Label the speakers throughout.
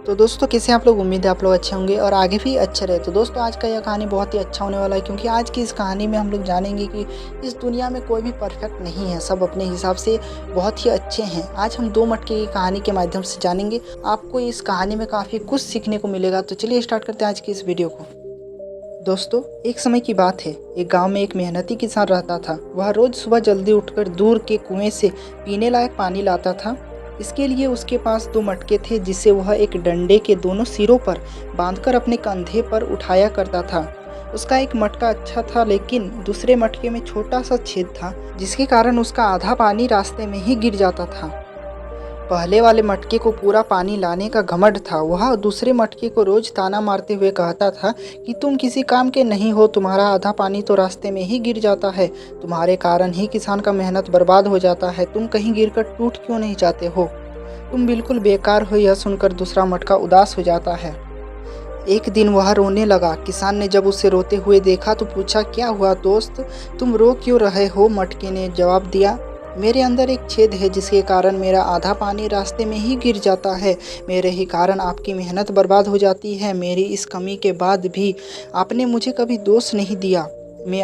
Speaker 1: तो दोस्तों कैसे आप लोग, उम्मीद है आप लोग अच्छे होंगे और आगे भी अच्छे रहे। तो दोस्तों आज का यह कहानी बहुत ही अच्छा होने वाला है, क्योंकि आज की इस कहानी में हम लोग जानेंगे कि इस दुनिया में कोई भी परफेक्ट नहीं है, सब अपने हिसाब से बहुत ही अच्छे हैं। आज हम 2 मटके की कहानी के माध्यम से जानेंगे, आपको इस कहानी में काफ़ी कुछ सीखने को मिलेगा। तो चलिए स्टार्ट करते हैं आज की इस वीडियो को। दोस्तों एक समय की बात है, एक गांव में एक मेहनती किसान रहता था। वह रोज सुबह जल्दी उठकर दूर के कुएं से पीने लायक पानी लाता था। इसके लिए उसके पास 2 मटके थे, जिसे वह एक डंडे के दोनों सिरों पर बांधकर अपने कंधे पर उठाया करता था। उसका एक मटका अच्छा था, लेकिन दूसरे मटके में छोटा सा छेद था, जिसके कारण उसका आधा पानी रास्ते में ही गिर जाता था। पहले वाले मटके को पूरा पानी लाने का घमंड था। वह दूसरे मटके को रोज ताना मारते हुए कहता था कि तुम किसी काम के नहीं हो, तुम्हारा आधा पानी तो रास्ते में ही गिर जाता है, तुम्हारे कारण ही किसान का मेहनत बर्बाद हो जाता है, तुम कहीं गिरकर टूट क्यों नहीं जाते हो, तुम बिल्कुल बेकार हो। यह सुनकर दूसरा मटका उदास हो जाता है। एक दिन वह रोने लगा। किसान ने जब उसे रोते हुए देखा तो पूछा, क्या हुआ दोस्त, तुम रो क्यों रहे हो? मटके ने जवाब दिया, मेरे अंदर एक छेद है, जिसके कारण मेरा आधा पानी रास्ते में ही गिर जाता है। मेरे ही कारण आपकी मेहनत बर्बाद हो जाती है। मेरी इस कमी के बाद भी आपने मुझे कभी दोष नहीं दिया। मैं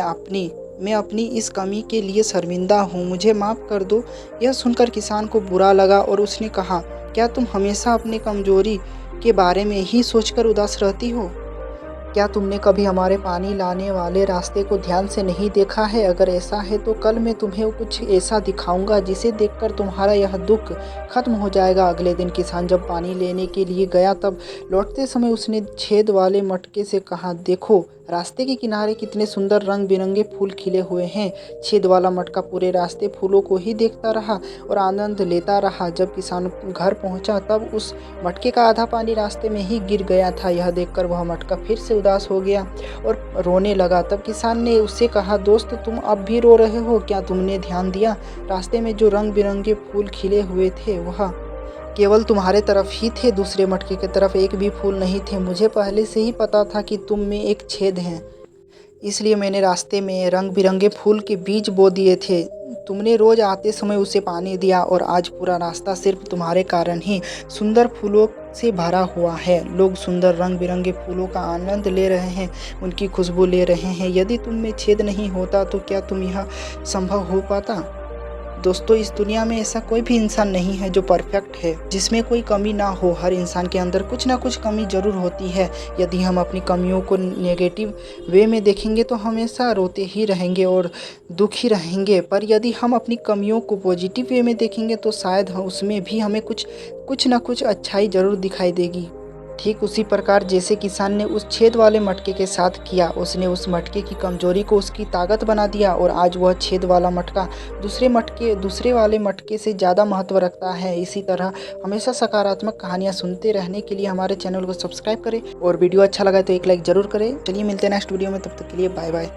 Speaker 1: अपनी इस कमी के लिए शर्मिंदा हूँ, मुझे माफ़ कर दो। यह सुनकर किसान को बुरा लगा और उसने कहा, क्या तुम हमेशा अपनी कमजोरी के बारे में ही सोचकर उदास रहती हो? क्या तुमने कभी हमारे पानी लाने वाले रास्ते को ध्यान से नहीं देखा है? अगर ऐसा है तो कल मैं तुम्हें कुछ ऐसा दिखाऊंगा जिसे देखकर तुम्हारा यह दुख खत्म हो जाएगा। अगले दिन किसान जब पानी लेने के लिए गया, तब लौटते समय उसने छेद वाले मटके से कहा, देखो रास्ते के किनारे कितने सुंदर रंग बिरंगे फूल खिले हुए हैं। छेद वाला मटका पूरे रास्ते फूलों को ही देखता रहा और आनंद लेता रहा। जब किसान घर पहुंचा, तब उस मटके का आधा पानी रास्ते में ही गिर गया था। यह देखकर वह मटका फिर से उदास हो गया और रोने लगा। तब किसान ने उससे कहा, दोस्त तुम अब भी रो रहे हो? क्या तुमने ध्यान दिया, रास्ते में जो रंग बिरंगे फूल खिले हुए थे वह केवल तुम्हारे तरफ ही थे, दूसरे मटके की तरफ एक भी फूल नहीं थे। मुझे पहले से ही पता था कि तुम में एक छेद है, इसलिए मैंने रास्ते में रंग बिरंगे फूल के बीज बो दिए थे। तुमने रोज आते समय उसे पानी दिया और आज पूरा रास्ता सिर्फ तुम्हारे कारण ही सुंदर फूलों से भरा हुआ है। लोग सुंदर रंग बिरंगे फूलों का आनंद ले रहे हैं, उनकी खुशबू ले रहे हैं। यदि तुम में छेद नहीं होता तो क्या तुम यह संभव हो पाता? दोस्तों इस दुनिया में ऐसा कोई भी इंसान नहीं है जो परफेक्ट है, जिसमें कोई कमी ना हो। हर इंसान के अंदर कुछ ना कुछ कमी जरूर होती है। यदि हम अपनी कमियों को नेगेटिव वे में देखेंगे तो हमेशा रोते ही रहेंगे और दुखी रहेंगे, पर यदि हम अपनी कमियों को पॉजिटिव वे में देखेंगे तो शायद उसमें भी हमें कुछ ना कुछ अच्छाई जरूर दिखाई देगी। ठीक उसी प्रकार जैसे किसान ने उस छेद वाले मटके के साथ किया, उसने उस मटके की कमजोरी को उसकी ताकत बना दिया और आज वह छेद वाला मटका दूसरे वाले मटके से ज़्यादा महत्व रखता है। इसी तरह हमेशा सकारात्मक कहानियाँ सुनते रहने के लिए हमारे चैनल को सब्सक्राइब करें और वीडियो अच्छा लगा तो एक लाइक ज़रूर करें। चलिए मिलते हैं नेक्स्ट वीडियो में, तब तक के लिए बाय बाय।